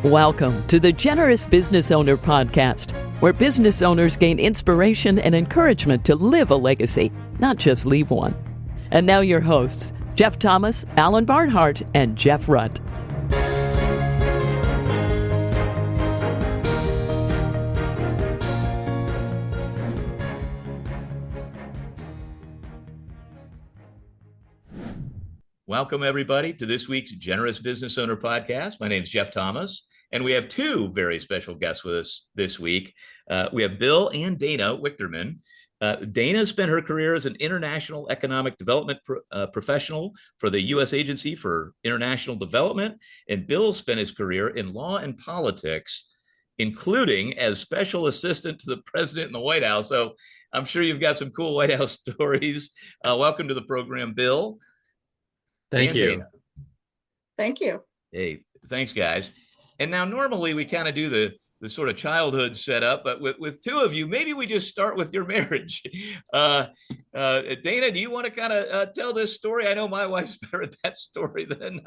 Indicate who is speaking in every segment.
Speaker 1: Welcome to the Generous Business Owner Podcast, where business owners gain inspiration and encouragement to live a legacy, not just leave one. And now your hosts, Jeff Thomas, Alan Barnhart, and Jeff Rutt.
Speaker 2: Welcome, everybody, to this week's Generous Business Owner Podcast. My name is Jeff Thomas, and we have two very special guests with us this week. We have Bill and Dana Wichterman. Dana spent her career as an international economic development professional for the U.S. Agency for International Development, and Bill spent his career in law and politics, including as special assistant to the president in the White House. So I'm sure you've got some cool White House stories. Welcome to the program, Bill.
Speaker 3: Thank you.
Speaker 2: Dana.
Speaker 4: Thank you.
Speaker 2: Hey, thanks, guys. And now normally we kind of do the sort of childhood setup, but with two of you, maybe we just start with your marriage. Dana, do you want to kind of tell this story? I know my wife's better at that story than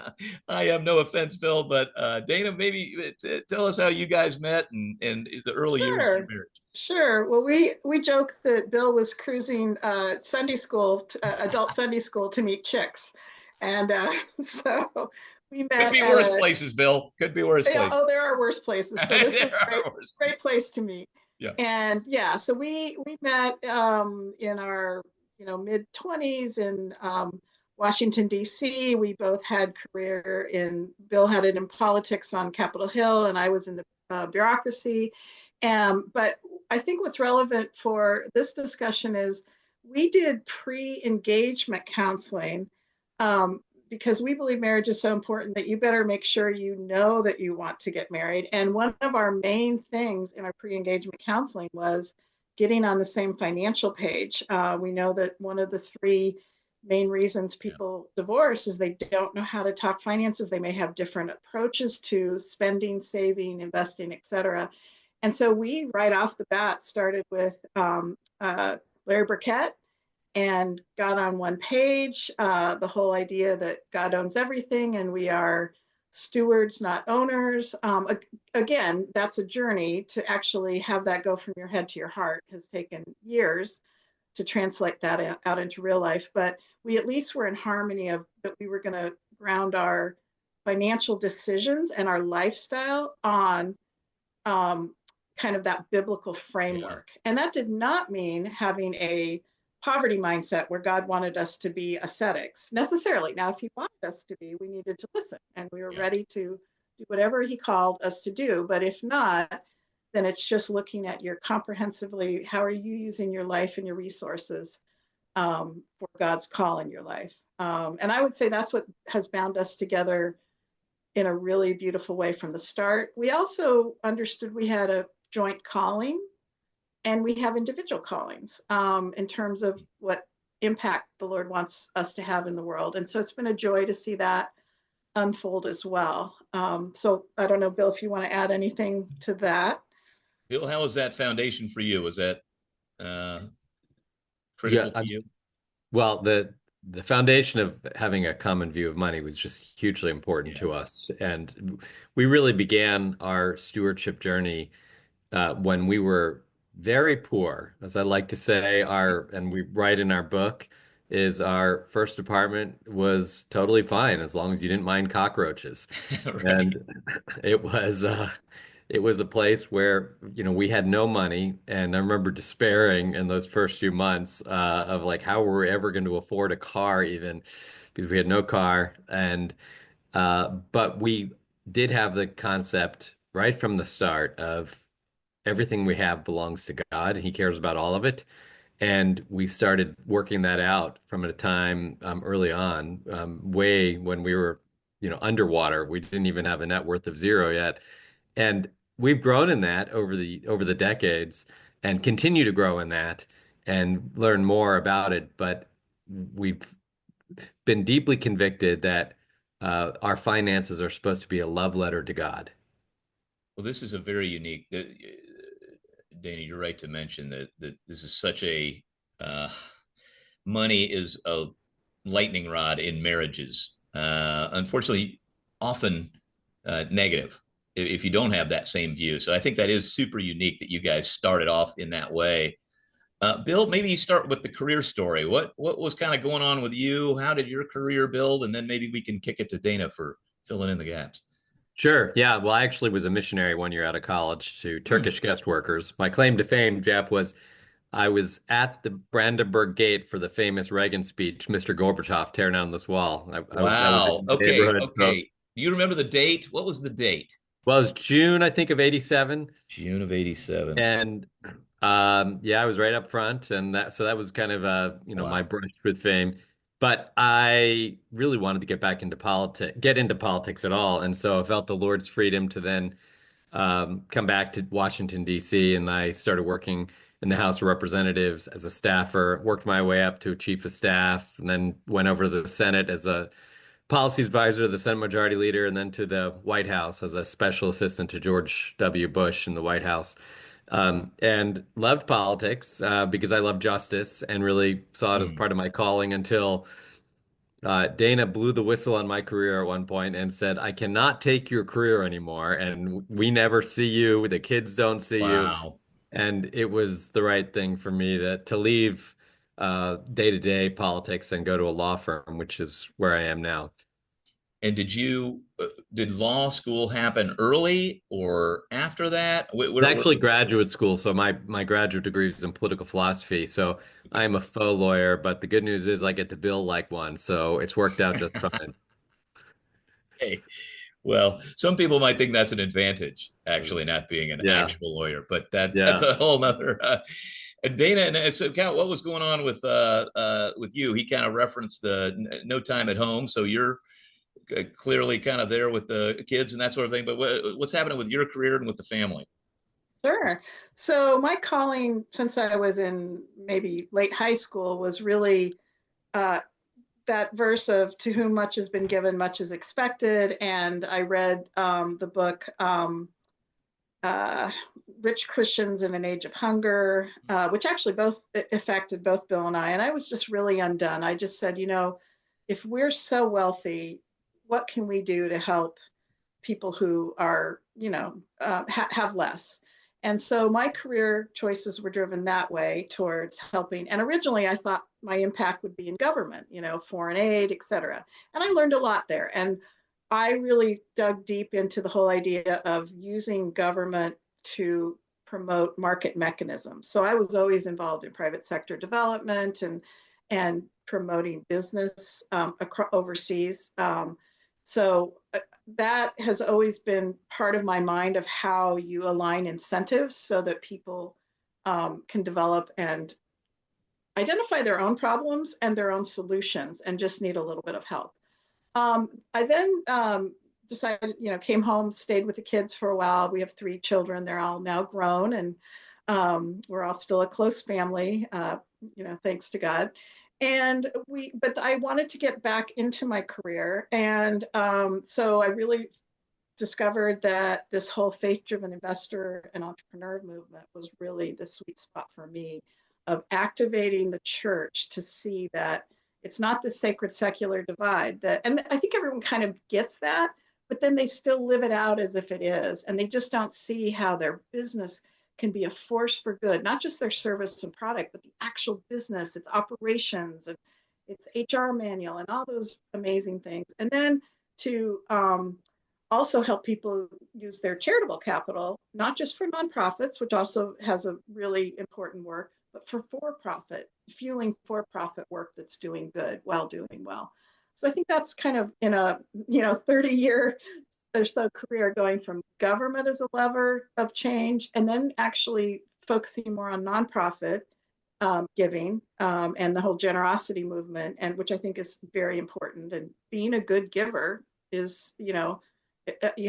Speaker 2: I am. No offense, Bill, but Dana, maybe tell us how you guys met and the early years of your marriage.
Speaker 4: Sure. Well, we joke that Bill was cruising Sunday school, adult Sunday school, to meet chicks. And so we met.
Speaker 2: Could be worse places, Bill. Could be worse places.
Speaker 4: Oh, there are worse places. So this was a great place to meet.
Speaker 2: Yeah.
Speaker 4: And yeah, so we met in our mid-20s in Washington, D.C. We both had career Bill had it in politics on Capitol Hill, and I was in the bureaucracy. But I think what's relevant for this discussion is we did pre-engagement counseling. Because we believe marriage is so important that you better make sure you know that you want to get married. And one of our main things in our pre-engagement counseling was getting on the same financial page. We know that one of the three main reasons people divorce is they don't know how to talk finances. They may have different approaches to spending, saving, investing, et cetera. And so we, right off the bat, started with Larry Burkett, and got on one page, the whole idea that God owns everything and we are stewards, not owners. Again, that's a journey. To actually have that go from your head to your heart has taken years to translate that out into real life. But we at least were in harmony of that we were going to ground our financial decisions and our lifestyle on kind of that biblical framework. Yeah. And that did not mean having a poverty mindset where God wanted us to be ascetics necessarily. Now, if he wanted us to be, we needed to listen, and we were ready to do whatever he called us to do. But if not, then it's just looking at your comprehensively, how are you using your life and your resources for God's call in your life? And I would say that's what has bound us together in a really beautiful way from the start. We also understood we had a joint calling, and we have individual callings in terms of what impact the Lord wants us to have in the world. And so it's been a joy to see that unfold as well. So I don't know, Bill, if you want to add anything to that.
Speaker 2: Bill, how was that foundation for you? Was that critical to you?
Speaker 3: Well, the foundation of having a common view of money was just hugely important to us. And we really began our stewardship journey when we were very poor, as I like to say. And we write in our book, is our first apartment was totally fine as long as you didn't mind cockroaches. Right. And it was a place where we had no money, and I remember despairing in those first few months of like, how were we ever going to afford a car, even because we had no car. And but we did have the concept right from the start of everything we have belongs to God. He cares about all of it. And we started working that out from a time early on, way when we were, underwater. We didn't even have a net worth of zero yet. And we've grown in that over the decades and continue to grow in that and learn more about it. But we've been deeply convicted that our finances are supposed to be a love letter to God.
Speaker 2: Well, this is a very unique, Dana, you're right to mention that this is such a, money is a lightning rod in marriages. Unfortunately, often negative. if you don't have that same view. So I think that is super unique that you guys started off in that way. Bill, maybe you start with the career story. What was kind of going on with you? How did your career build? And then maybe we can kick it to Dana for filling in the gaps.
Speaker 3: Sure. Yeah. Well, I actually was a missionary one year out of college to
Speaker 2: Hmm.
Speaker 3: Turkish guest workers. My claim to fame, Jeff, was I was at the Brandenburg Gate for the famous Reagan speech, Mr. Gorbachev, tear down this wall. That was
Speaker 2: Wow.
Speaker 3: in the
Speaker 2: Okay.
Speaker 3: neighborhood. So,
Speaker 2: Okay. You remember the date? What was the date?
Speaker 3: well, it was June, I think, of 87.
Speaker 2: June of 87.
Speaker 3: And yeah, I was right up front. And that was kind of my
Speaker 2: Wow.
Speaker 3: brush with fame. But I really wanted to get into politics at all. And so I felt the Lord's freedom to then come back to Washington, D.C., and I started working in the House of Representatives as a staffer, worked my way up to a chief of staff, and then went over to the Senate as a policy advisor to the Senate Majority Leader, and then to the White House as a special assistant to George W. Bush in the White House. And loved politics because I love justice and really saw it as
Speaker 2: Hmm.
Speaker 3: part of my calling until Dana blew the whistle on my career at one point and said, I cannot take your career anymore. And we never see you. The kids don't see you.
Speaker 2: Wow.
Speaker 3: And it was the right thing for me to leave day-to-day politics and go to a law firm, which is where I am now.
Speaker 2: And did law school happen early or after that?
Speaker 3: It's
Speaker 2: Where
Speaker 3: actually
Speaker 2: was it?
Speaker 3: graduate school. So my graduate degree is in political philosophy. So I am a faux lawyer, but the good news is I get to bill like one. So it's worked out just fine.
Speaker 2: Hey, well, some people might think that's an advantage, actually, not being an
Speaker 3: Yeah.
Speaker 2: actual lawyer, but that's
Speaker 3: Yeah.
Speaker 2: a whole nother. And Dana, and so kind of what was going on with you? He kind of referenced the no time at home, so you're clearly kind of there with the kids and that sort of thing. But what's happening with your career and with the family?
Speaker 4: Sure. So my calling since I was in maybe late high school was really uh, that verse of to whom much has been given, much is expected. And I read the book uh, Rich Christians in an Age of Hunger, which actually both affected both Bill and I. And I was just really undone. I just said, if we're so wealthy, what can we do to help people who are, have less? And so my career choices were driven that way towards helping. And originally I thought my impact would be in government, foreign aid, et cetera. And I learned a lot there. And I really dug deep into the whole idea of using government to promote market mechanisms. So I was always involved in private sector development and promoting business overseas. So that has always been part of my mind of how you align incentives so that people can develop and identify their own problems and their own solutions and just need a little bit of help. I then decided, came home, stayed with the kids for a while. We have 3 children. They're all now grown, and we're all still a close family, thanks to God. But I wanted to get back into my career. And so I really discovered that this whole faith-driven investor and entrepreneur movement was really the sweet spot for me of activating the church to see that it's not the sacred secular divide and I think everyone kind of gets that, but then they still live it out as if it is. And they just don't see how their business can be a force for good, not just their service and product, but the actual business, its operations and its HR manual and all those amazing things. And then to also help people use their charitable capital, not just for nonprofits, which also has a really important work, but for profit, fueling for profit work that's doing good while doing well. So I think that's kind of in a 30-year or so career going from government as a lever of change and then actually focusing more on nonprofit giving and the whole generosity movement, and which I think is very important. And being a good giver is, you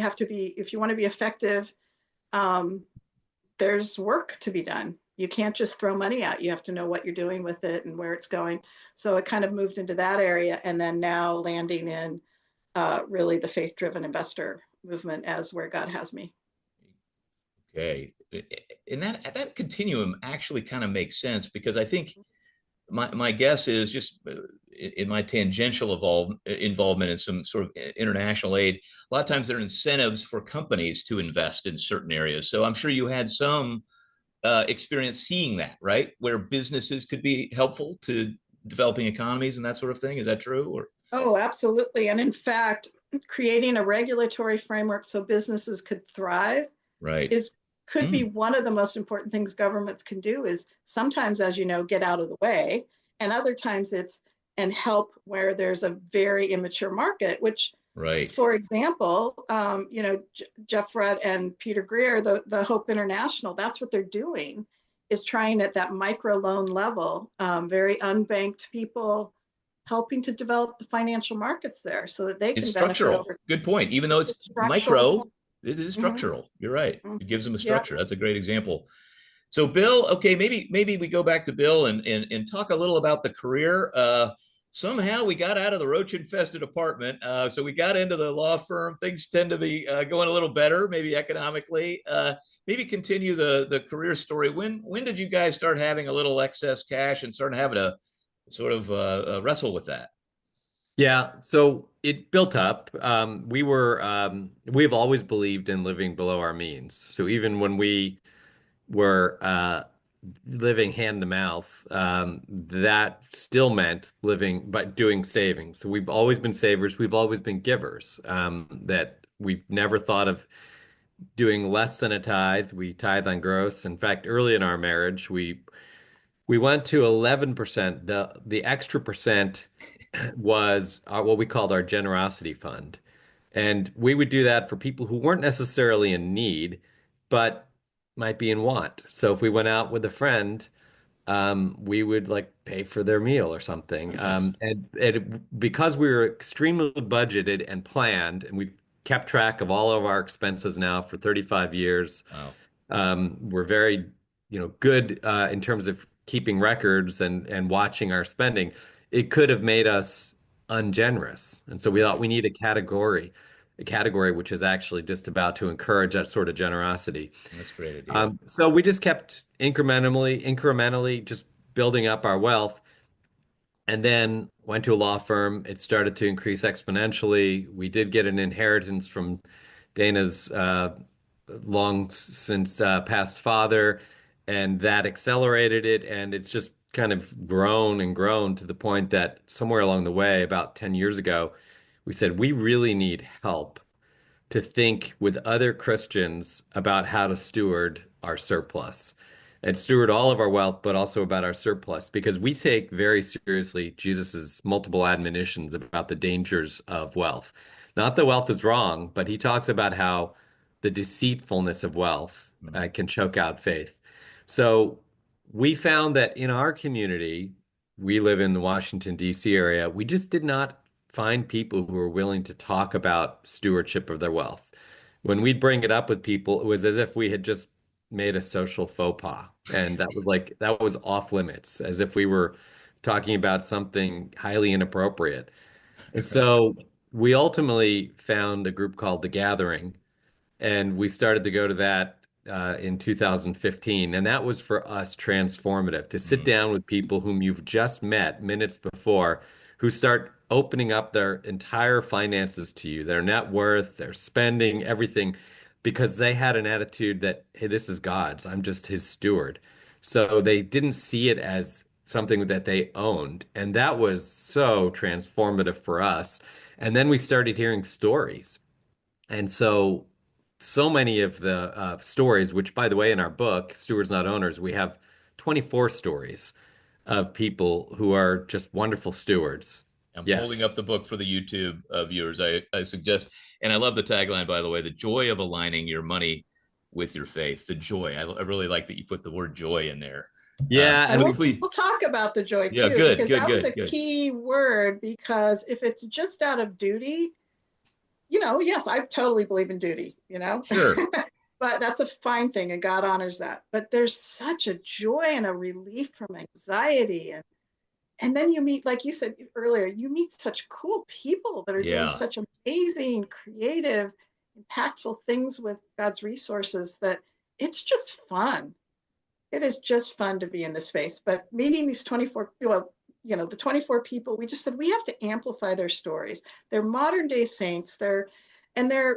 Speaker 4: have to be, if you want to be effective, there's work to be done. You can't just throw money out. You have to know what you're doing with it and where it's going. So it kind of moved into that area, and then now landing in really the faith-driven investor movement as where God has me.
Speaker 2: Okay. And that continuum actually kind of makes sense because I think my guess is just in my tangential involvement in some sort of international aid, a lot of times there are incentives for companies to invest in certain areas. So I'm sure you had some experience seeing that, right? Where businesses could be helpful to developing economies and that sort of thing. Is that true? Or
Speaker 4: Oh, absolutely. And in fact, creating a regulatory framework so businesses could thrive
Speaker 2: right?
Speaker 4: is could be
Speaker 2: Mm,
Speaker 4: one of the most important things governments can do is sometimes, as you know, get out of the way. And other times it's and help where there's a very immature market, which
Speaker 2: right.
Speaker 4: for example, Jeff Rudd and Peter Greer, the Hope International, that's what they're doing, is trying at that micro loan level, very unbanked people, helping to develop the financial markets there so that they
Speaker 2: It's
Speaker 4: can benefit
Speaker 2: structural.
Speaker 4: over.
Speaker 2: Good point. Even though
Speaker 4: It's
Speaker 2: it's
Speaker 4: a structural
Speaker 2: micro,
Speaker 4: point.
Speaker 2: it is
Speaker 4: Mm-hmm,
Speaker 2: structural. You're right. It
Speaker 4: mm-hmm.
Speaker 2: gives them a
Speaker 4: Yeah.
Speaker 2: structure. That's a great example. So Bill, okay, maybe we go back to Bill and talk a little about the career. Somehow we got out of the roach infested apartment, so we got into the law firm. Things tend to be going a little better, maybe economically. Maybe continue the career story. When did you guys start having a little excess cash and start having to sort of wrestle with that?
Speaker 3: Yeah, so it built up. We've always believed in living below our means. So even when we were living hand to mouth, that still meant living, but doing savings. So we've always been savers. We've always been givers. That we've never thought of doing less than a tithe. We tithe on gross. In fact, early in our marriage, we went to 11%. The extra percent was what we called our generosity fund. And we would do that for people who weren't necessarily in need, but might be in want. So if we went out with a friend, we would like pay for their meal or something.
Speaker 2: Nice.
Speaker 3: Because we were extremely budgeted and planned, and we've kept track of all of our expenses now for 35 years.
Speaker 2: Wow.
Speaker 3: We're very, good in terms of keeping records and watching our spending. It could have made us ungenerous, and so we thought
Speaker 2: Right.
Speaker 3: we need a category which is actually just about to encourage that sort of generosity.
Speaker 2: That's a great idea.
Speaker 3: So we just kept incrementally, just building up our wealth, and then went to a law firm. It started to increase exponentially. We did get an inheritance from Dana's long since passed father, and that accelerated it. And it's just kind of grown and grown to the point that somewhere along the way, about 10 years ago, we said we really need help to think with other Christians about how to steward our surplus and steward all of our wealth, but also about our surplus, because we take very seriously Jesus's multiple admonitions about the dangers of wealth. Not that wealth is wrong, but he talks about how the deceitfulness of wealth
Speaker 2: Mm,
Speaker 3: can choke out faith. So we found that in our community, we live in the Washington, D.C. area, we just did not find people who were willing to talk about stewardship of their wealth. When we'd bring it up with people, it was as if we had just made a social faux pas. And that was off limits, as if we were talking about something highly inappropriate. And so we ultimately found a group called The Gathering, and we started to go to that in 2015. And that was for us transformative to sit
Speaker 2: mm,
Speaker 3: down with people whom you've just met minutes before, who start opening up their entire finances to you, their net worth, their spending, everything, because they had an attitude that, hey, this is God's. I'm just his steward. So they didn't see it as something that they owned. And that was so transformative for us. And then we started hearing stories. And so many of the stories, which, by the way, in our book, Stewards Not Owners, we have 24 stories of people who are just wonderful stewards.
Speaker 2: I'm holding
Speaker 3: Yes.
Speaker 2: up the book for the YouTube viewers. I suggest, and I love the tagline, by the way, the joy of aligning your money with your faith. The joy. I really like that you put the word joy in there.
Speaker 3: Yeah.
Speaker 4: And
Speaker 3: And
Speaker 2: Please,
Speaker 3: we,
Speaker 2: please.
Speaker 4: we'll talk about the joy
Speaker 2: Yeah,
Speaker 4: too,
Speaker 2: good,
Speaker 4: because
Speaker 2: good,
Speaker 4: that was
Speaker 2: good,
Speaker 4: a
Speaker 2: good.
Speaker 4: key word. Because if it's just out of duty, yes, I totally believe in duty,
Speaker 2: Sure.
Speaker 4: but that's a fine thing and God honors that. But there's such a joy and a relief from anxiety. And then you meet, like you said earlier, you meet such cool people that are doing
Speaker 2: Yeah.
Speaker 4: such amazing, creative, impactful things with God's resources that it's just fun. it is just fun to be in this space. But meeting these 24, well, the 24 people, we just said we have to amplify their stories. They're modern day saints. They're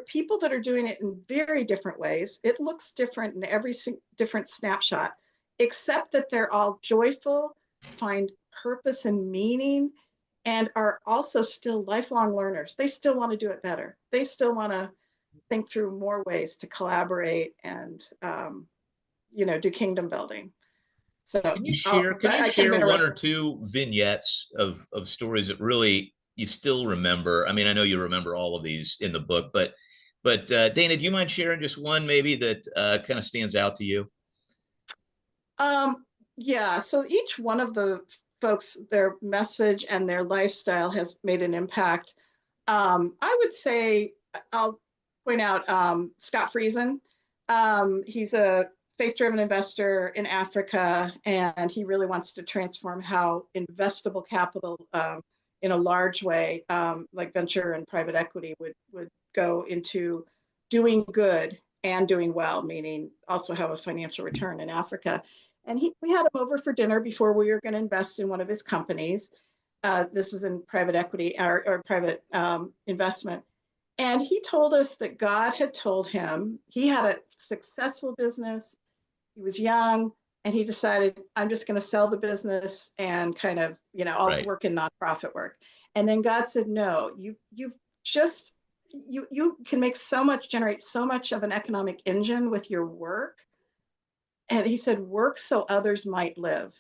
Speaker 4: people that are doing it in very different ways. It looks different in every different snapshot, except that they're all joyful, find purpose and meaning, and are also still lifelong learners. They still want to do it better. They still want to think through more ways to collaborate and do kingdom building. So
Speaker 2: Can you share one or two vignettes of stories that really you still remember? I mean, I know you remember all of these in the book, but Dana, do you mind sharing just one maybe that kind of stands out to you?
Speaker 4: Yeah, so each one of the folks, their message and their lifestyle has made an impact. I would say I'll point out Scott Friesen. He's a faith-driven investor in Africa, and he really wants to transform how investable capital in a large way, like venture and private equity, would go into doing good and doing well, meaning also have a financial return in Africa. And we had him over for dinner before we were going to invest in one of his companies. This is in private equity or private investment. And he told us that God had told him he had a successful business. He was young, and he decided, I'm just going to sell the business and kind of, I'll
Speaker 2: Right.
Speaker 4: work in nonprofit work. And then God said, no, you've just, you can generate so much of an economic engine with your work. And he said, work so others might live.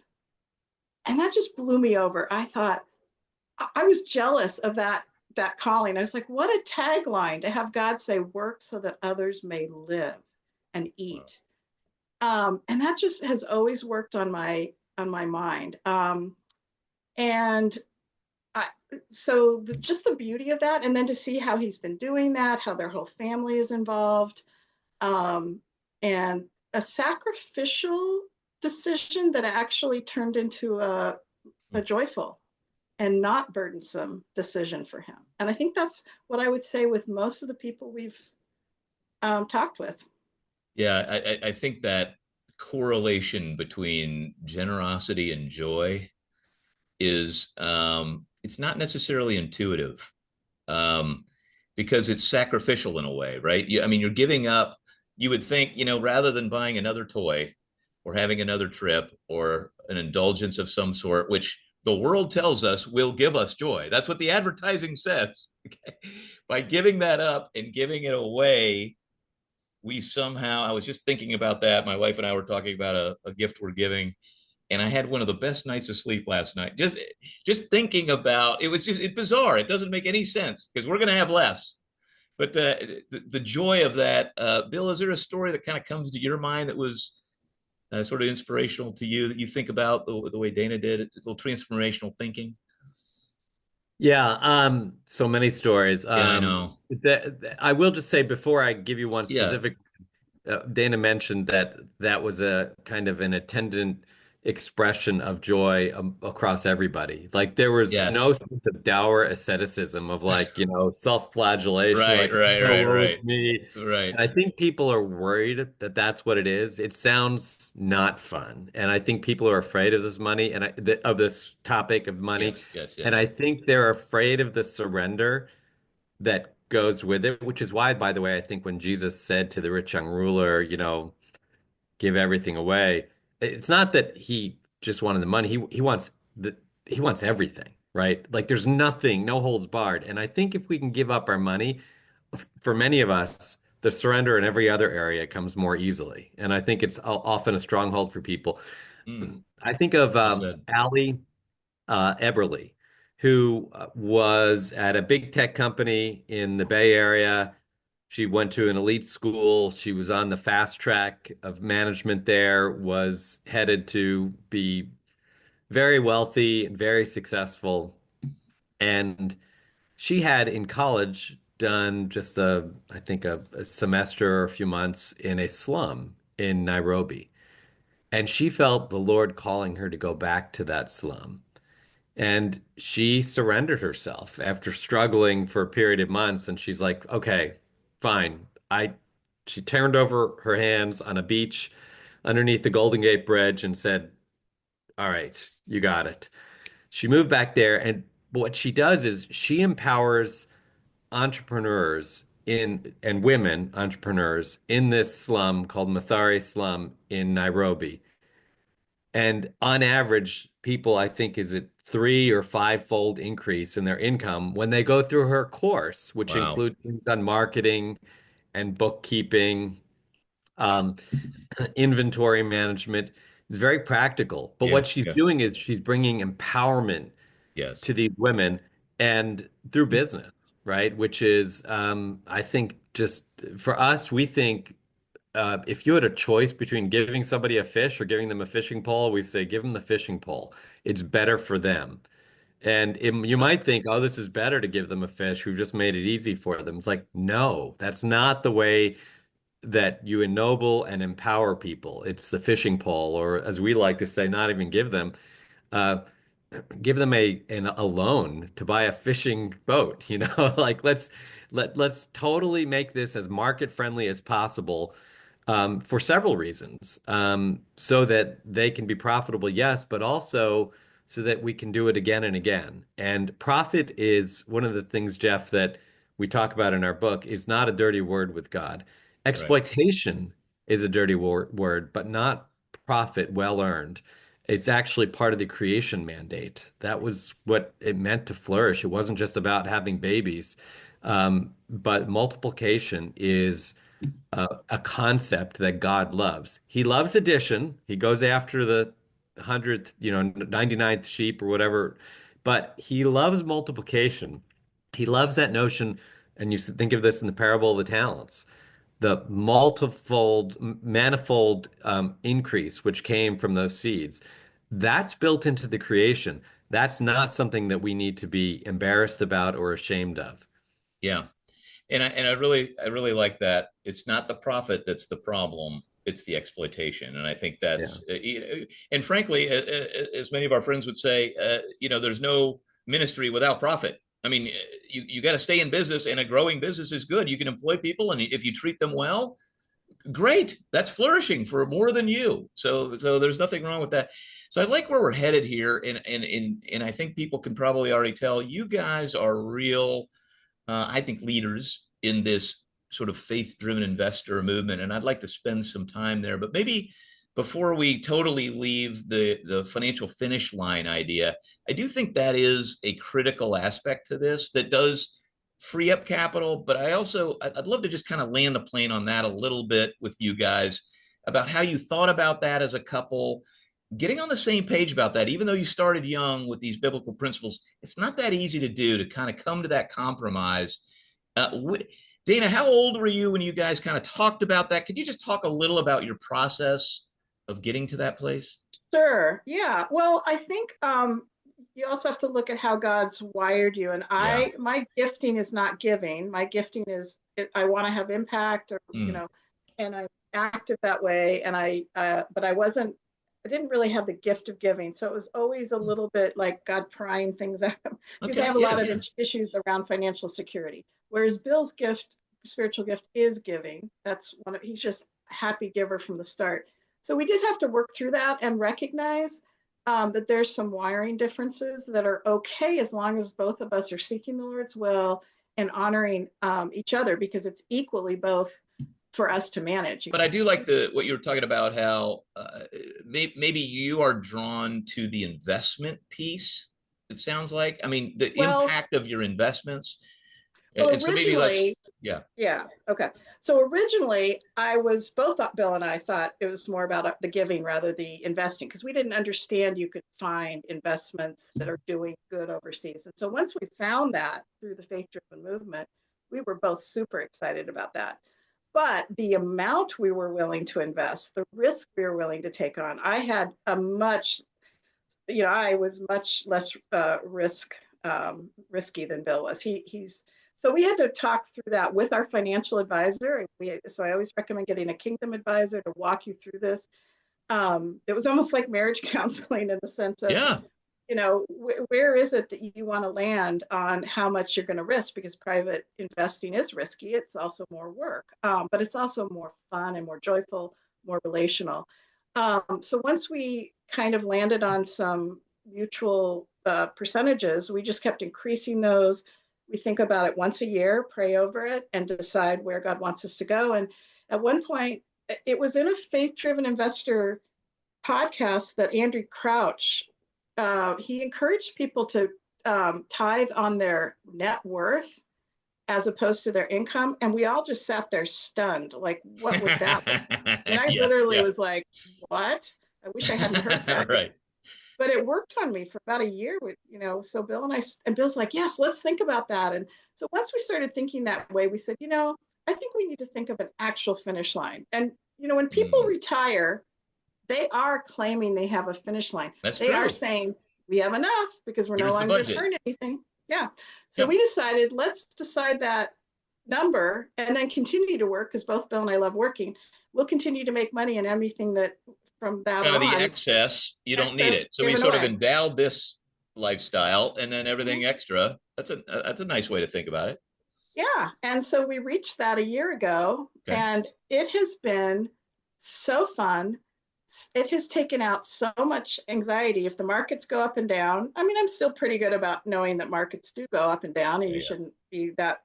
Speaker 4: And that just blew me over. I thought, I was jealous of that calling. I was like, what a tagline to have God say, work so that others may live and eat. And that just has always worked on my mind. And just the beauty of that, and then to see how he's been doing that, how their whole family is involved, and a sacrificial decision that actually turned into a joyful and not burdensome decision for him. And I think that's what I would say with most of the people we've talked with.
Speaker 2: Yeah, I think that correlation between generosity and joy is it's not necessarily intuitive, um, because it's sacrificial in a way, right? I mean, you're giving up. You would think, rather than buying another toy or having another trip or an indulgence of some sort, which the world tells us will give us joy. That's what the advertising says. Okay? By giving that up and giving it away, we somehow, I was just thinking about that. My wife and I were talking about a gift we're giving, and I had one of the best nights of sleep last night. Just thinking about it was it's bizarre. It doesn't make any sense because we're going to have less. But the joy of that, Bill, is there a story that kind of comes to your mind that was sort of inspirational to you that you think about the way Dana did it, a little transformational thinking?
Speaker 3: Yeah, so many stories.
Speaker 2: Yeah, I know.
Speaker 3: I will just say before I give you one
Speaker 2: Yeah.
Speaker 3: specific, Dana mentioned that that was a kind of an attendant expression of joy across everybody. Like there was no
Speaker 2: Yes.
Speaker 3: sense of dour asceticism of like, self-flagellation,
Speaker 2: Right,
Speaker 3: like,
Speaker 2: right,
Speaker 3: oh,
Speaker 2: right,
Speaker 3: woe is
Speaker 2: right,
Speaker 3: me.
Speaker 2: right.
Speaker 3: And I think people are worried that that's what it is. It sounds not fun. And I think people are afraid of this money and of this topic of money.
Speaker 2: Yes, yes,
Speaker 3: And
Speaker 2: yes.
Speaker 3: I think they're afraid of the surrender that goes with it, which is why, by the way, I think when Jesus said to the rich young ruler, give everything away, it's not that he just wanted the money. He wants everything, right? Like there's nothing, no holds barred. And I think if we can give up our money, for many of us, the surrender in every other area comes more easily. And I think it's often a stronghold for people.
Speaker 2: Mm,
Speaker 3: I think of
Speaker 2: well said.
Speaker 3: Allie Eberly, who was at a big tech company in the Bay Area. She went to an elite school. She was on the fast track of management there, was headed to be very wealthy and very successful. And she had in college done just I think a semester or a few months in a slum in Nairobi. And she felt the Lord calling her to go back to that slum. And she surrendered herself after struggling for a period of months. And she's like, okay, fine. She turned over her hands on a beach, underneath the Golden Gate Bridge and said, all right, you got it. She moved back there, and what she does is she empowers entrepreneurs in and women entrepreneurs in this slum called Mathare slum in Nairobi. And on average, people, I think, is it 3 or 5 fold increase in their income when they go through her course, which
Speaker 2: Wow.
Speaker 3: includes things on marketing and bookkeeping, um, inventory management. It's very practical. But
Speaker 2: Yeah.
Speaker 3: what she's
Speaker 2: Yeah.
Speaker 3: doing is she's bringing empowerment
Speaker 2: Yes.
Speaker 3: to these women and through business, right? Which is, I think, just for us, we think if you had a choice between giving somebody a fish or giving them a fishing pole, we say give them the fishing pole. It's better for them. And you might think, oh, this is better to give them a fish. We've just made it easy for them. It's like, no, that's not the way that you ennoble and empower people. It's the fishing pole, or as we like to say, not even uh, give them a loan to buy a fishing boat, like let's totally make this as market friendly as possible for several reasons. So that they can be profitable, yes, but also so that we can do it again and again. And profit is one of the things, Jeff, that we talk about in our book is not a dirty word with God.
Speaker 2: Right.
Speaker 3: Exploitation is a dirty word, but not profit well earned. It's actually part of the creation mandate. That was what it meant to flourish. It wasn't just about having babies, but multiplication is a concept that God loves. He loves addition. He goes after the 100th, 99th sheep or whatever, but he loves multiplication. He loves that notion, and you think of this in the parable of the talents, the multifold, manifold increase which came from those seeds. That's built into the creation. That's not something that we need to be embarrassed about or ashamed of.
Speaker 2: Yeah. I really like that. It's not the profit that's the problem; it's the exploitation. And I think
Speaker 3: Yeah.
Speaker 2: that's and frankly, as many of our friends would say, there's no ministry without profit. I mean, you got to stay in business, and a growing business is good. You can employ people, and if you treat them well, great. That's flourishing for more than you. So there's nothing wrong with that. So I like where we're headed here, and I think people can probably already tell you guys are real I think, leaders in this sort of faith-driven investor movement. And I'd like to spend some time there. But maybe before we totally leave the financial finish line idea, I do think that is a critical aspect to this that does free up capital. But I'd love to just kind of land the plane on that a little bit with you guys about how you thought about that as a couple, getting on the same page about that, even though you started young with these biblical principles, it's not that easy to do to kind of come to that compromise. Dana, how old were you when you guys kind of talked about that? Could you just talk a little about your process of getting to that place?
Speaker 4: Sure. Yeah. Well, I think you also have to look at how God's wired you. And
Speaker 2: Yeah.
Speaker 4: my gifting is not giving. My gifting is I want to have impact, or
Speaker 2: Mm.
Speaker 4: and I'm active that way. And but I didn't really have the gift of giving. So it was always a little bit like God prying things out because I
Speaker 2: Okay.
Speaker 4: have a
Speaker 2: Yeah.
Speaker 4: lot of
Speaker 2: Yeah.
Speaker 4: issues around financial security. Whereas Bill's gift, spiritual gift, is giving. He's just a happy giver from the start. So we did have to work through that and recognize that there's some wiring differences that are okay as long as both of us are seeking the Lord's will and honoring each other, because it's equally both for us to manage.
Speaker 2: But I do like what you were talking about, how maybe you are drawn to the investment piece. It sounds like, I mean, the
Speaker 4: Well,
Speaker 2: impact of your investments. And
Speaker 4: well,
Speaker 2: so maybe let's,
Speaker 4: originally,
Speaker 2: yeah.
Speaker 4: yeah, okay. So originally, both Bill and I thought it was more about the giving rather the investing, because we didn't understand you could find investments that are doing good overseas. And so once we found that through the faith-driven movement, we were both super excited about that. But the amount we were willing to invest, the risk we were willing to take on, I was much less risky than Bill was. So we had to talk through that with our financial advisor. So I always recommend getting a kingdom advisor to walk you through this. It was almost like marriage counseling in the sense of,
Speaker 2: Yeah.
Speaker 4: where is it that you want to land on how much you're going to risk? Because private investing is risky. It's also more work, but it's also more fun and more joyful, more relational. So once we kind of landed on some mutual percentages, we just kept increasing those. We think about it once a year, pray over it, and decide where God wants us to go. And at one point, it was in a faith-driven investor podcast that Andrew Crouch, he encouraged people to tithe on their net worth as opposed to their income. And we all just sat there stunned, like, what would that look like? And I
Speaker 2: Yeah,
Speaker 4: literally
Speaker 2: yeah.
Speaker 4: was like, what? I wish I hadn't heard that.
Speaker 2: Right.
Speaker 4: But it worked on me for about a year. So Bill and I, and Bill's like, yes, let's think about that. And so once we started thinking that way, we said, I think we need to think of an actual finish line. And, when people
Speaker 2: Mm,
Speaker 4: retire, they are claiming they have a finish line.
Speaker 2: that's
Speaker 4: They are
Speaker 2: true.
Speaker 4: saying, we have enough because we're no
Speaker 2: Here's the
Speaker 4: longer going to
Speaker 2: budget.
Speaker 4: earn anything. Yeah. So
Speaker 2: Yep.
Speaker 4: we decided, let's decide that number and then continue to work because both Bill and I love working. We'll continue to make money and everything that from that
Speaker 2: Kind of the
Speaker 4: on,
Speaker 2: excess, you don't need
Speaker 4: excess
Speaker 2: it. So we
Speaker 4: given
Speaker 2: sort of
Speaker 4: away.
Speaker 2: endowed this lifestyle, and then everything
Speaker 4: Mhm.
Speaker 2: extra. That's a nice way to think about it.
Speaker 4: Yeah. And so we reached that a year ago,
Speaker 2: Okay.
Speaker 4: and it has been so fun. It has taken out so much anxiety. If the markets go up and down, I mean, I'm still pretty good about knowing that markets do go up and down, and
Speaker 2: Yeah,
Speaker 4: you
Speaker 2: yeah.
Speaker 4: shouldn't be that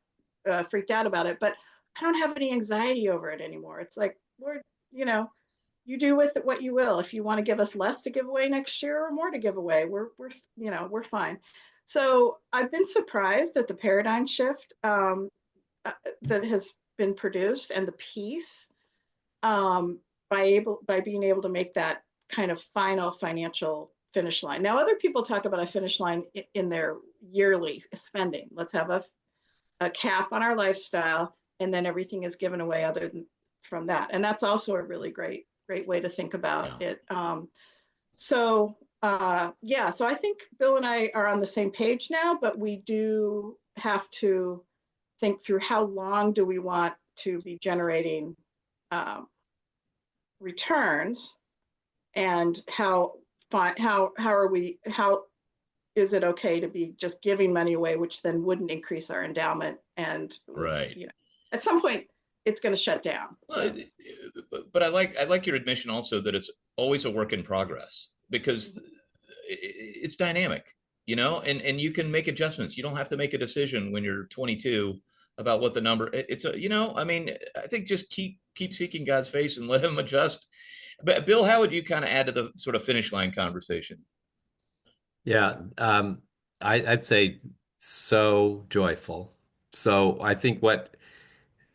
Speaker 4: freaked out about it. But I don't have any anxiety over it anymore. It's like, Lord, you do with it what you will. If you want to give us less to give away next year or more to give away, we're fine. So I've been surprised at the paradigm shift that has been produced and the peace by being able to make that kind of final financial finish line. Now, other people talk about a finish line in their yearly spending. Let's have a cap on our lifestyle, and then everything is given away other than from that. And that's also a really great way to think about
Speaker 2: Yeah.
Speaker 4: it. So I think Bill and I are on the same page now, but we do have to think through how long do we want to be generating um, returns, and how is it okay to be just giving money away, which then wouldn't increase our endowment, and
Speaker 2: Right.
Speaker 4: at some point it's going to shut down.
Speaker 2: Well, but I like your admission also that it's always a work in progress because it's dynamic, and you can make adjustments. You don't have to make a decision when you're 22 about what the number. It's I mean, I think just keep seeking God's face and let Him adjust. But Bill, how would you kind of add to the sort of finish line conversation?
Speaker 3: Yeah, I'd say so joyful. So I think what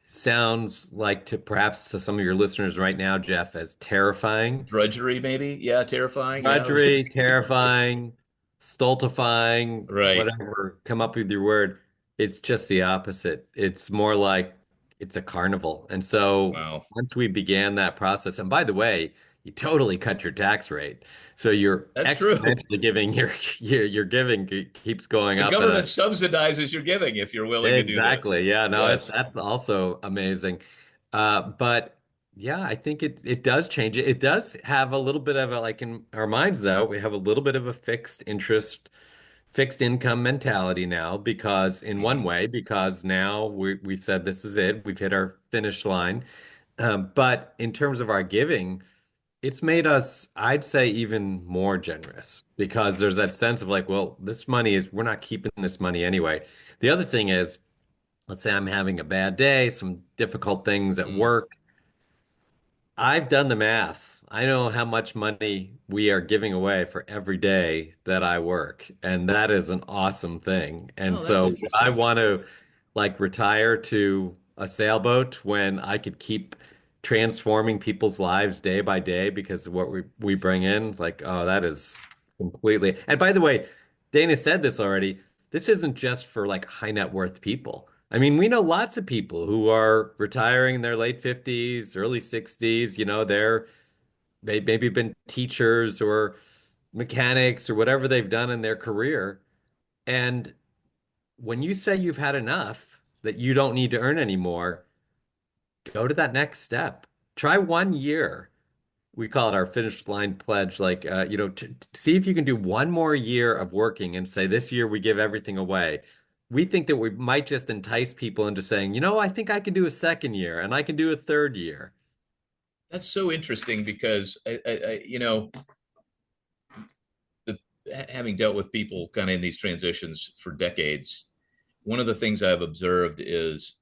Speaker 3: sounds like to perhaps to some of your listeners right now, Jeff, as terrifying,
Speaker 2: Drudgery, maybe? Yeah, terrifying. Yeah,
Speaker 3: drudgery, terrifying, stultifying,
Speaker 2: right.
Speaker 3: whatever, come up with your word. It's just the opposite. It's more like it's a carnival. And so
Speaker 2: Wow,
Speaker 3: once we began that process, and by the way, you totally cut your tax rate. So you're
Speaker 2: that's true.
Speaker 3: exponentially giving your giving keeps going
Speaker 2: The
Speaker 3: up at
Speaker 2: government
Speaker 3: a
Speaker 2: subsidizes your giving if you're willing to do this.
Speaker 3: exactly. Yeah, no,
Speaker 2: Yes.
Speaker 3: that's also amazing. But yeah, I think it does change it. It does have a little bit of a like in our minds though, we have a little bit of a fixed income mentality now because in one
Speaker 2: Mhm.
Speaker 3: way, because now we've said this is it, we've hit our finish line. But in terms of our giving, it's made us, I'd say, even more generous because there's that sense of like, well, this money is, we're not keeping this money anyway. The other thing is, let's say I'm having a bad day, some difficult things at
Speaker 2: Mm.
Speaker 3: work. I've done the math. I know how much money we are giving away for every day that I work, and that is an awesome thing. And
Speaker 2: Oh, that's
Speaker 3: so would I
Speaker 2: interesting.
Speaker 3: want to like retire to a sailboat when I could keep transforming people's lives day by day because of what we bring in? It's like, oh, that is completely. And by the way, Dana said this already. This isn't just for like high net worth people. I mean, we know lots of people who are retiring in their late 50s, early 60s. They maybe been teachers or mechanics or whatever they've done in their career. And when you say you've had enough, that you don't need to earn anymore, go to that next step. Try 1 year. We call it our finish line pledge. Like, see if you can do one more year of working and say, this year we give everything away. We think that we might just entice people into saying, I think I can do a second year and I can do a third year.
Speaker 2: That's so interesting because the, having dealt with people kind of in these transitions for decades, one of the things I've observed is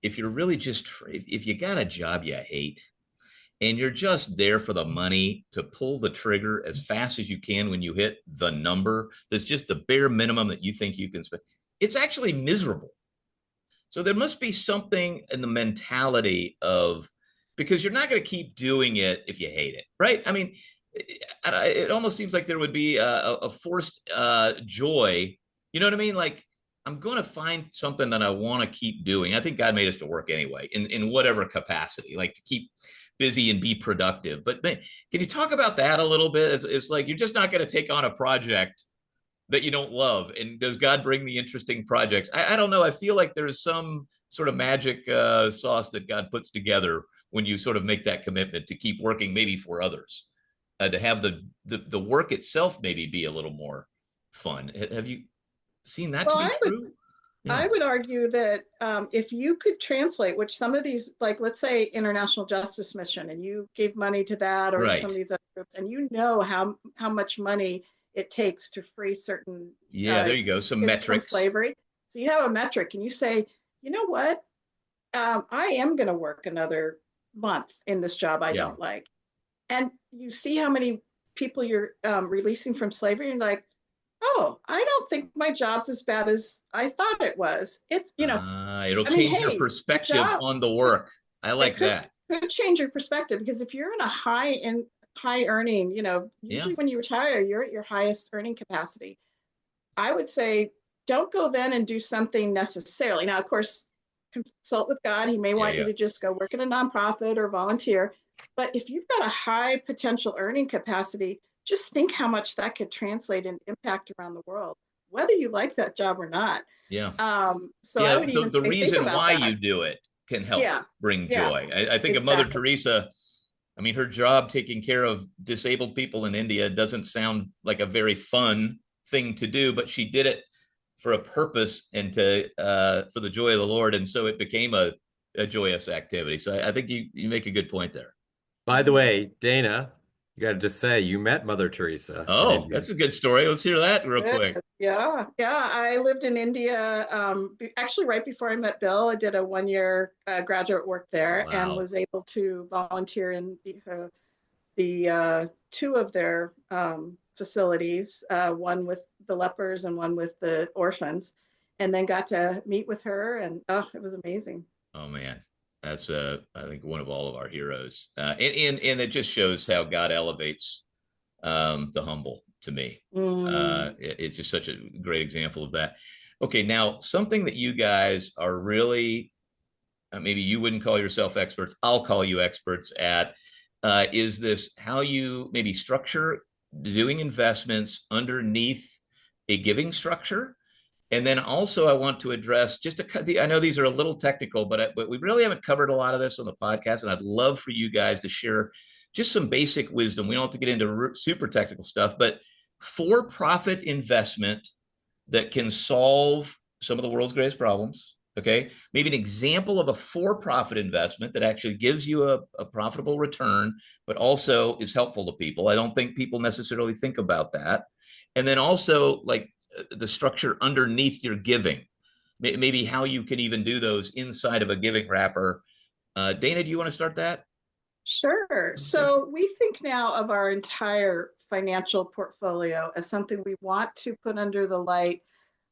Speaker 2: if you're really just if you got a job you hate and you're just there for the money to pull the trigger as fast as you can when you hit the number that's just the bare minimum that you think you can spend, it's actually miserable. So there must be something in the mentality of, because you're not going to keep doing it if you hate it, right? I mean, it almost seems like there would be a forced joy. You know what I mean? Like, I'm going to find something that I want to keep doing. I think God made us to work anyway, in whatever capacity, like to keep busy and be productive. But man, can you talk about that a little bit? It's like you're just not going to take on a project that you don't love. And does God bring the interesting projects? I don't know. I feel like there's some sort of magic sauce that God puts together when you sort of make that commitment to keep working, maybe for others, to have the work itself maybe be a little more fun. Have you seen that to
Speaker 4: Well,
Speaker 2: be true? Yeah.
Speaker 4: I would argue that if you could translate, which some of these, like let's say International Justice Mission, and you gave money to that, or some
Speaker 2: Right.
Speaker 4: of these other groups, and you know how much money it takes to free certain
Speaker 2: Yeah, there you go. Some
Speaker 4: kids from
Speaker 2: metrics.
Speaker 4: slavery. So you have a metric, and you say, you know what, I am going to work another month in this job I
Speaker 2: Yeah.
Speaker 4: don't like, and you see how many people you're releasing from slavery, and like, oh, I don't think my job's as bad as I thought it was. It's,
Speaker 2: It'll
Speaker 4: I mean,
Speaker 2: change your
Speaker 4: hey, your
Speaker 2: perspective
Speaker 4: job,
Speaker 2: on the
Speaker 4: it,
Speaker 2: work. I
Speaker 4: it
Speaker 2: like that.
Speaker 4: could change your perspective, because if you're in a high earning,
Speaker 2: Yeah.
Speaker 4: usually when you retire, you're at your highest earning capacity. I would say don't go then and do something necessarily. Now, of course, consult with God. He may
Speaker 2: Yeah.
Speaker 4: want you
Speaker 2: Yeah.
Speaker 4: to just go work at a nonprofit or volunteer. But if you've got a high potential earning capacity, just think how much that could translate and impact around the world, whether you like that job or not.
Speaker 2: Yeah.
Speaker 4: So I
Speaker 2: Yeah,
Speaker 4: would
Speaker 2: the,
Speaker 4: even
Speaker 2: the
Speaker 4: say, think
Speaker 2: reason
Speaker 4: about
Speaker 2: why
Speaker 4: that.
Speaker 2: you do it can help
Speaker 4: Yeah,
Speaker 2: bring
Speaker 4: yeah,
Speaker 2: joy. I think of Mother
Speaker 4: exactly.
Speaker 2: Teresa. I mean, her job taking care of disabled people in India doesn't sound like a very fun thing to do, but she did it for a purpose and to for the joy of the Lord, and so it became a joyous activity. So I think you make a good point there.
Speaker 3: By the way, Dana, you got to just say you met Mother Teresa in
Speaker 2: Oh,
Speaker 3: India.
Speaker 2: that's a good story. Let's hear that real
Speaker 4: Good.
Speaker 2: quick.
Speaker 4: Yeah, yeah. I lived in India. Actually, right before I met Bill, I did a 1 year graduate work there, and
Speaker 2: Wow.
Speaker 4: was able to volunteer in the two of their facilities, one with the lepers and one with the orphans, and then got to meet with her, and oh, it was amazing.
Speaker 2: Oh man, that's I think one of all of our heroes, and it just shows how God elevates the humble to me.
Speaker 4: Mm.
Speaker 2: It's just such a great example of that. Okay, now something that you guys are really, maybe you wouldn't call yourself experts, I'll call you experts at, is this how you maybe structure doing investments underneath a giving structure? And then also, I want to address just I know these are a little technical, but we really haven't covered a lot of this on the podcast. And I'd love for you guys to share just some basic wisdom. We don't have to get into super technical stuff, but for profit investment that can solve some of the world's greatest problems. Okay. Maybe an example of a for profit investment that actually gives you a profitable return, but also is helpful to people. I don't think people necessarily think about that. And then also, like, the structure underneath your giving, maybe how you can even do those inside of a giving wrapper. Dana, do you want to start that
Speaker 4: Sure.
Speaker 2: conversation?
Speaker 4: So we think now of our entire financial portfolio as something we want to put under the light.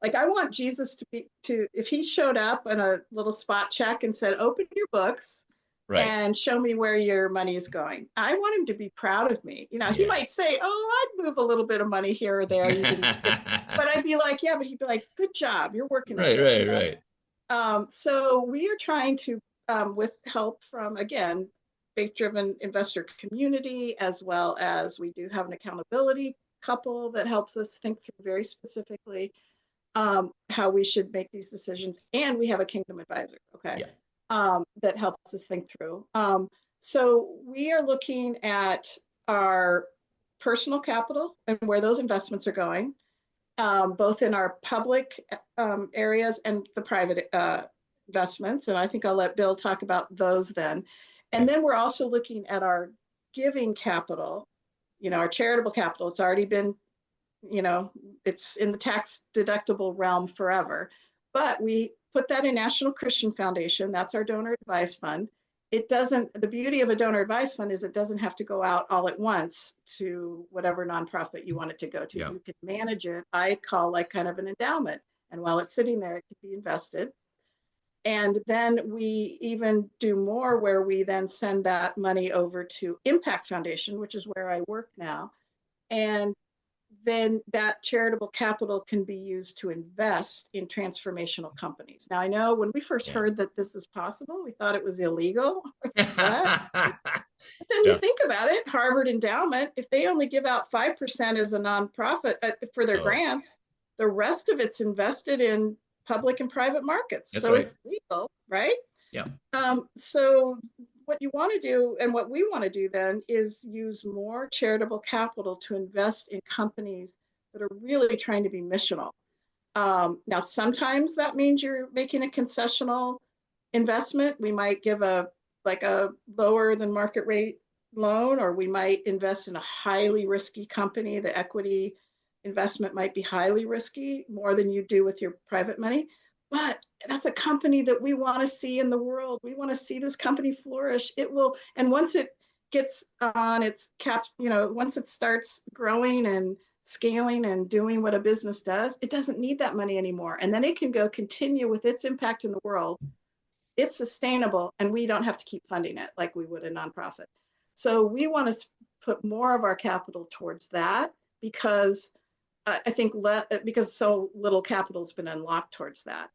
Speaker 4: Like, I want Jesus if he showed up on a little spot check and said, open your books
Speaker 2: Right.
Speaker 4: and show me where your money is going. I want him to be proud of me. He
Speaker 2: Yeah.
Speaker 4: might say, oh, I'd move a little bit of money here or there. You didn't, but I'd be like, yeah, but he'd be like, good job. You're working at
Speaker 2: Right,
Speaker 4: this,
Speaker 2: right, right.
Speaker 4: So we are trying to, with help from, again, faith-driven investor community, as well as we do have an accountability couple that helps us think through very specifically how we should make these decisions. And we have a kingdom advisor, okay,
Speaker 2: Yeah.
Speaker 4: that helps us think through. So we are looking at our personal capital and where those investments are going, both in our public areas and the private investments. And I think I'll let Bill talk about those then. And then we're also looking at our giving capital, our charitable capital. It's already been, it's in the tax deductible realm forever. But we put that in National Christian Foundation. That's our donor advised fund. The beauty of a donor advised fund is it doesn't have to go out all at once to whatever nonprofit you want it to go to.
Speaker 2: Yeah.
Speaker 4: You can manage it. I call like kind of an endowment. And while it's sitting there, it can be invested. And then we even do more where we then send that money over to Impact Foundation, which is where I work now. And then that charitable capital can be used to invest in transformational companies. Now, I know when we first heard that this is possible, we thought it was illegal. What? But then you think about it, Harvard Endowment, if they only give out 5% as a nonprofit for their grants, the rest of it's invested in public and private markets.
Speaker 2: That's
Speaker 4: so
Speaker 2: right.
Speaker 4: It's legal, right?
Speaker 2: Yeah.
Speaker 4: So what you want to do and what we want to do then is use more charitable capital to invest in companies that are really trying to be missional. Now, sometimes that means you're making a concessional investment. We might give a lower than market rate loan, or we might invest in a highly risky company. The equity investment might be highly risky, more than you do with your private money. But that's a company that we want to see in the world. We want to see this company flourish. It will, and once it gets on its cap, once it starts growing and scaling and doing what a business does, it doesn't need that money anymore. And then it can go continue with its impact in the world. It's sustainable, and we don't have to keep funding it like we would a nonprofit. So we want to put more of our capital towards that because I think because so little capital has been unlocked towards that.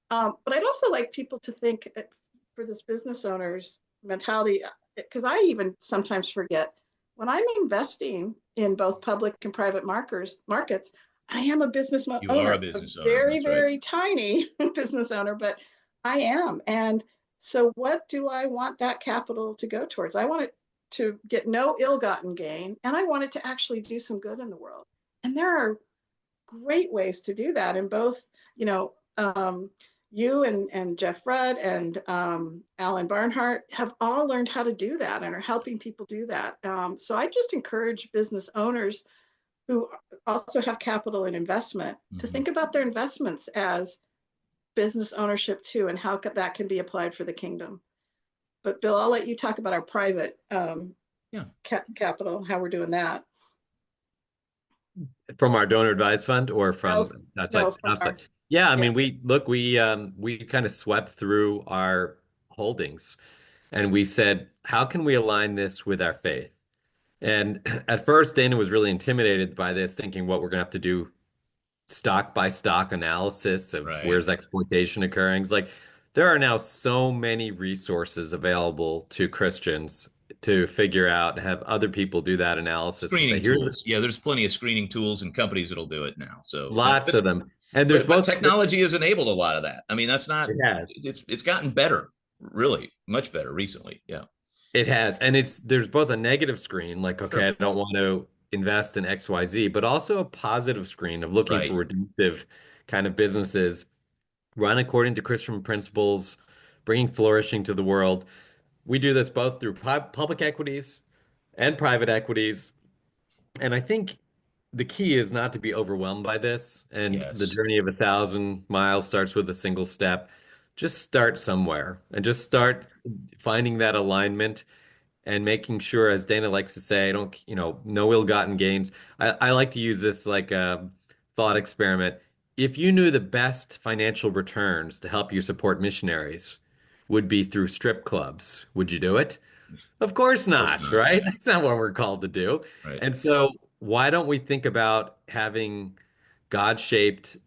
Speaker 4: But I'd also like people to think for this business owner's mentality, because I even sometimes forget when I'm investing in both public and private markets, I am a business owner.
Speaker 2: You are a business owner.
Speaker 4: Very,
Speaker 2: That's right.
Speaker 4: very tiny business owner, but I am. And so what do I want that capital to go towards? I want it to get no ill-gotten gain, and I want it to actually do some good in the world. And there are great ways to do that. And both, you and Jeff Rudd and Alan Barnhart have all learned how to do that and are helping people do that. So I just encourage business owners who also have capital and investment to think about their investments as business ownership too, and how that can be applied for the kingdom. But Bill, I'll let you talk about our private capital, how we're doing that.
Speaker 3: From our donor advised fund or from outside? Yeah, I mean, we kind of swept through our holdings and we said, how can we align this with our faith? And at first, Dana was really intimidated by this, thinking what we're going to have to do stock by stock analysis of where's exploitation occurring. It's like there are now so many resources available to Christians to figure out, have other people do that analysis.
Speaker 2: Screening tools. Yeah, there's plenty of screening tools and companies that'll do it now. So
Speaker 3: lots of them. And there's
Speaker 2: but technology has enabled a lot of that. I mean, that's not,
Speaker 3: it has.
Speaker 2: It's gotten better, really, much better recently. Yeah.
Speaker 3: It has. And there's both a negative screen, like, okay, I don't want to invest in XYZ, but also a positive screen of looking for redemptive kind of businesses run according to Christian principles, bringing flourishing to the world. We do this both through public equities and private equities. And I think the key is not to be overwhelmed by this. And the journey of 1,000 miles starts with a single step. Just start somewhere and just start finding that alignment and making sure, as Dana likes to say, no ill-gotten gains. I like to use this like a thought experiment. If you knew the best financial returns to help you support missionaries would be through strip clubs, would you do it? Of course not, right? That's not what we're called to do.
Speaker 2: Right.
Speaker 3: And so why don't we think about having God-shaped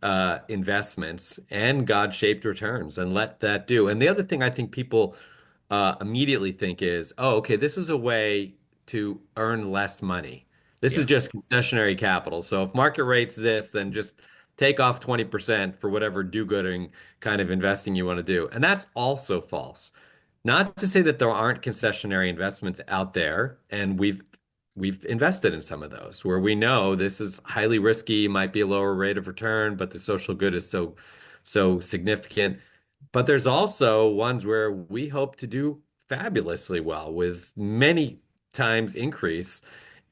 Speaker 3: investments and God-shaped returns and let that do? And the other thing I think people immediately think is, oh, okay, this is a way to earn less money. This is just concessionary capital. So if market rate's this, then just take off 20% for whatever do-gooding kind of investing you want to do. And that's also false. Not to say that there aren't concessionary investments out there, and we've invested in some of those where we know this is highly risky, might be a lower rate of return, but the social good is so significant. But there's also ones where we hope to do fabulously well with many times increase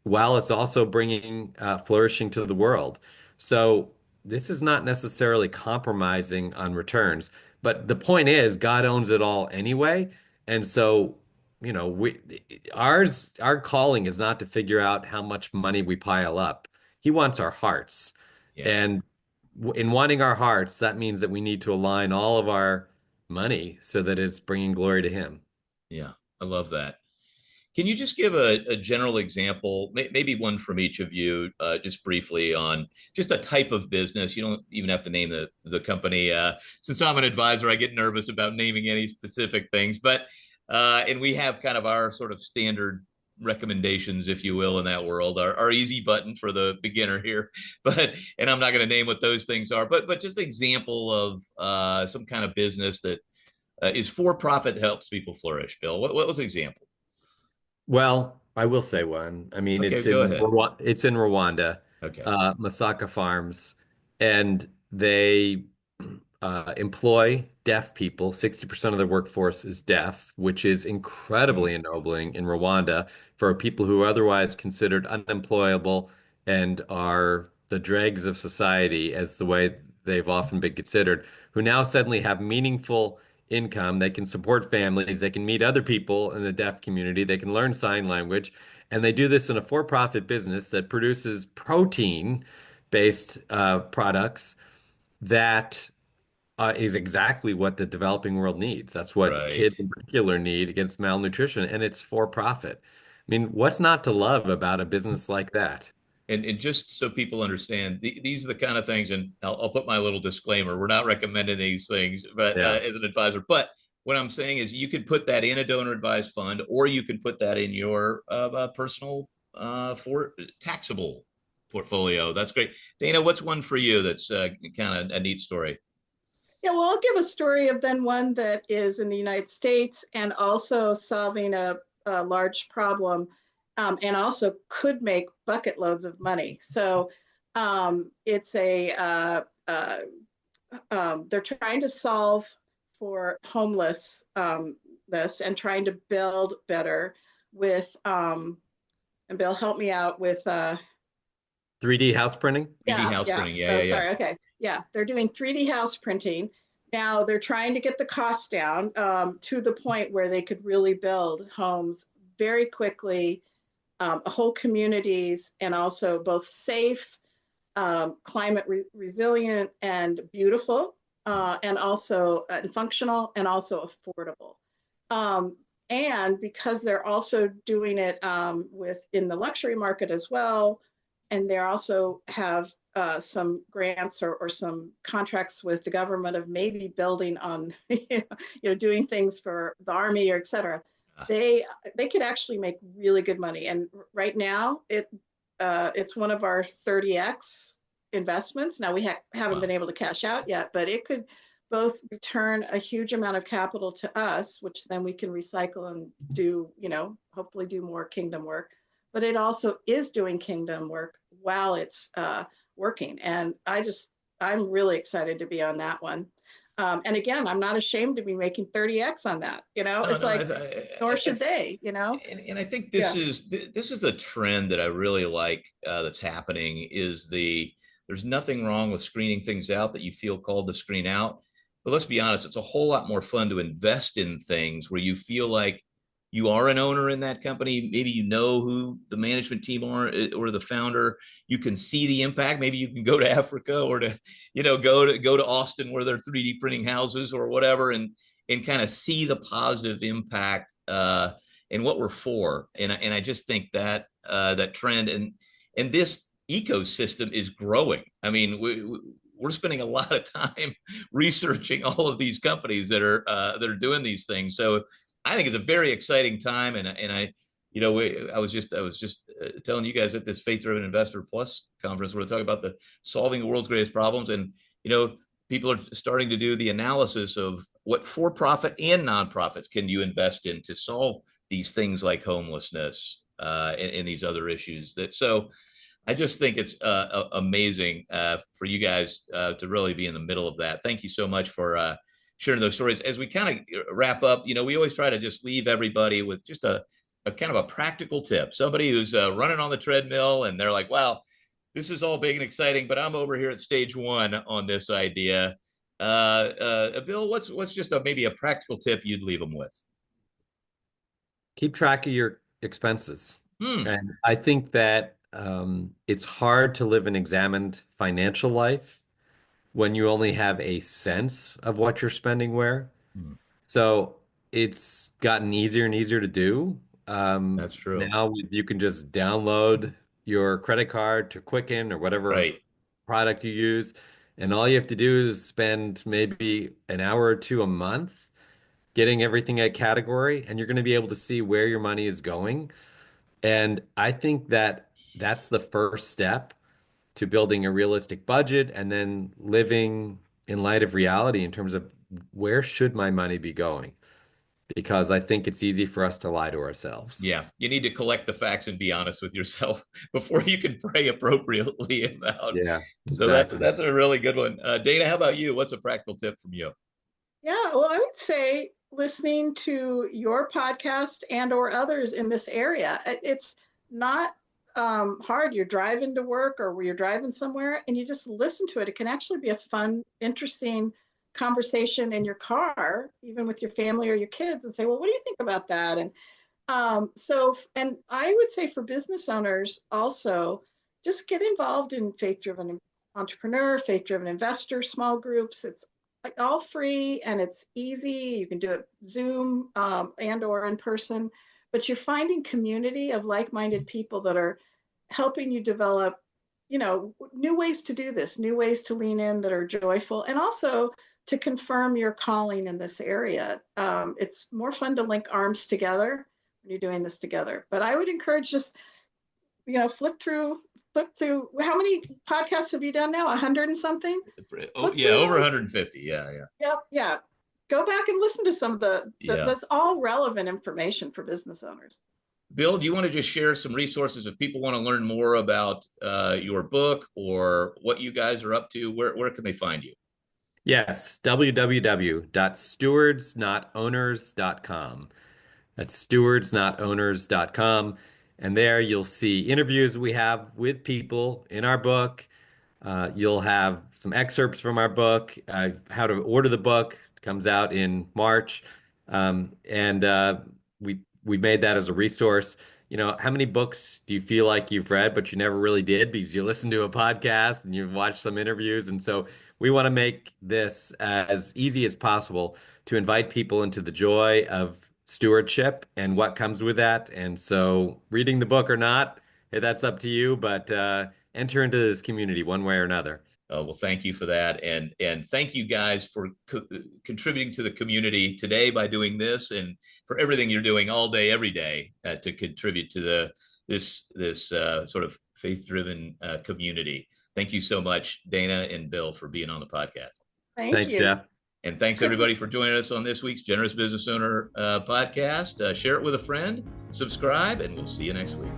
Speaker 3: while it's also bringing flourishing to the world. So this is not necessarily compromising on returns, but the point is God owns it all anyway. And so, our calling is not to figure out how much money we pile up. He wants our hearts.
Speaker 2: Yeah.
Speaker 3: And in wanting our hearts, that means that we need to align all of our money so that it's bringing glory to him.
Speaker 2: Yeah. I love that. Can you just give a general example, maybe one from each of you, just briefly on just a type of business? You don't even have to name the company. Since I'm an advisor, I get nervous about naming any specific things, but and we have kind of our sort of standard recommendations, if you will, in that world, our easy button for the beginner here. But and I'm not going to name what those things are, but just an example of some kind of business that is for profit that helps people flourish. Bill, what was the example?
Speaker 3: Well, I will say one. I mean,
Speaker 2: Okay, go ahead.
Speaker 3: It's in Rwanda,
Speaker 2: Okay.
Speaker 3: Masaka Farms, and they employ deaf people. 60% of their workforce is deaf, which is incredibly ennobling in Rwanda for people who are otherwise considered unemployable and are the dregs of society, as the way they've often been considered, who now suddenly have meaningful income. They can support families, they can meet other people in the deaf community, they can learn sign language, and they do this in a for-profit business that produces protein-based products that is exactly what the developing world needs. That's what
Speaker 2: Right.
Speaker 3: kids in particular need against malnutrition, and it's for profit. I mean, what's not to love about a business like that?
Speaker 2: And just so people understand, these are the kind of things, and I'll put my little disclaimer. We're not recommending these things, but
Speaker 3: Yeah.
Speaker 2: as an advisor. But what I'm saying is you could put that in a donor advised fund, or you can put that in your personal for taxable portfolio. That's great. Dana, what's one for you that's kind of a neat story?
Speaker 4: Yeah, well, I'll give a story of then one that is in the United States and also solving a large problem, and also could make bucket loads of money. So it's they're trying to solve for homelessness and trying to build better with, and Bill, help me out with
Speaker 3: 3D house printing?
Speaker 2: 3D
Speaker 4: yeah,
Speaker 2: house
Speaker 4: yeah.
Speaker 2: printing. Yeah,
Speaker 4: Oh,
Speaker 2: yeah, yeah.
Speaker 4: sorry. Okay. Yeah, they're doing 3D house printing. Now they're trying to get the cost down to the point where they could really build homes very quickly, whole communities, and also both safe, climate resilient, and beautiful, and also and functional, and also affordable. And because they're also doing it in the luxury market as well, and they also have some grants or some contracts with the government of maybe building on, doing things for the army or et cetera.
Speaker 2: Ah,
Speaker 4: They could actually make really good money. And right now it's one of our 30x investments. Now we haven't
Speaker 2: wow.
Speaker 4: been able to cash out yet, but it could both return a huge amount of capital to us, which then we can recycle and do, hopefully do more kingdom work. But it also is doing kingdom work while it's working. And I'm really excited to be on that one. And again, I'm not ashamed to be making 30x on that.
Speaker 2: No,
Speaker 4: It's
Speaker 2: no.
Speaker 4: like, nor should they,
Speaker 2: And I think
Speaker 4: Yeah.
Speaker 2: this is a trend that I really like that's happening is there's nothing wrong with screening things out that you feel called to screen out. But let's be honest, it's a whole lot more fun to invest in things where you feel like you are an owner in that company. Maybe you know who the management team are or the founder. You can see the impact. Maybe you can go to Africa or to, go to Austin where they're 3D printing houses or whatever, and kind of see the positive impact and what we're for. And I just think that that trend and this ecosystem is growing. I mean, we're spending a lot of time researching all of these companies that are doing these things. So I think it's a very exciting time. And I, I was just telling you guys at this Faith Driven Investor Plus conference, we're talking about the solving the world's greatest problems, and people are starting to do the analysis of what for-profit and nonprofits can you invest in to solve these things like homelessness and these other issues. So I just think it's amazing for you guys to really be in the middle of that. Thank you so much for sharing those stories. As we kind of wrap up, we always try to just leave everybody with just a kind of a practical tip. Somebody who's running on the treadmill and they're like, wow, this is all big and exciting, but I'm over here at stage one on this idea. Bill, what's just maybe a practical tip you'd leave them with?
Speaker 3: Keep track of your expenses. And I think that it's hard to live an examined financial life when you only have a sense of what you're spending where. So it's gotten easier and easier to do.
Speaker 2: That's true.
Speaker 3: Now you can just download your credit card to Quicken or whatever product you use. And all you have to do is spend maybe an hour or two a month getting everything at category, and you're going to be able to see where your money is going. And I think that that's the first step to building a realistic budget and then living in light of reality in terms of where should my money be going? Because I think it's easy for us to lie to ourselves.
Speaker 2: Yeah, you need to collect the facts and be honest with yourself before you can pray appropriately about.
Speaker 3: Yeah,
Speaker 2: so that's a really good one. Dana, how about you? What's a practical tip from you?
Speaker 4: Yeah, well, I would say listening to your podcast and or others in this area. It's not hard. You're driving to work or you're driving somewhere and you just listen to it. It can actually be a fun, interesting conversation in your car, even with your family or your kids, and say, well, what do you think about that? And and I would say for business owners also, just get involved in faith-driven entrepreneur, faith-driven investor, small groups. It's like all free and it's easy. You can do it Zoom and or in person, but you're finding community of like-minded people that are helping you develop, new ways to do this, new ways to lean in that are joyful, and also to confirm your calling in this area. It's more fun to link arms together when you're doing this together. But I would encourage just, flip through. How many podcasts have you done now? 100 and something?
Speaker 2: Over 150.
Speaker 4: Yeah. Go back and listen to some of that's all relevant information for business owners.
Speaker 2: Bill, do you want to just share some resources if people want to learn more about your book or what you guys are up to? Where can they find you?
Speaker 3: Yes, www.stewardsnotowners.com. That's stewardsnotowners.com. And there you'll see interviews we have with people in our book. You'll have some excerpts from our book, how to order the book. It comes out in March. We made that as a resource. How many books do you feel like you've read, but you never really did because you listened to a podcast and you've watched some interviews? And so we want to make this as easy as possible to invite people into the joy of stewardship and what comes with that. And so reading the book or not, that's up to you, but enter into this community one way or another.
Speaker 2: Well, thank you for that. And thank you guys for contributing to the community today by doing this, and for everything you're doing all day, every day to contribute to this sort of faith-driven community. Thank you so much, Dana and Bill, for being on the podcast.
Speaker 3: Thanks,
Speaker 4: you.
Speaker 3: Jeff.
Speaker 2: And thanks everybody for joining us on this week's Generous Business Owner podcast. Share it with a friend, subscribe, and we'll see you next week.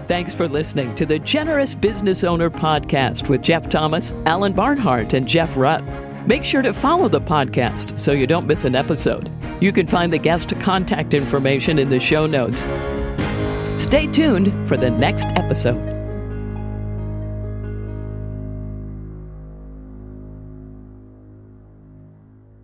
Speaker 1: Thanks for listening to the Generous Business Owner Podcast with Jeff Thomas, Alan Barnhart, and Jeff Rutt. Make sure to follow the podcast so you don't miss an episode. You can find the guest contact information in the show notes. Stay tuned for the next episode.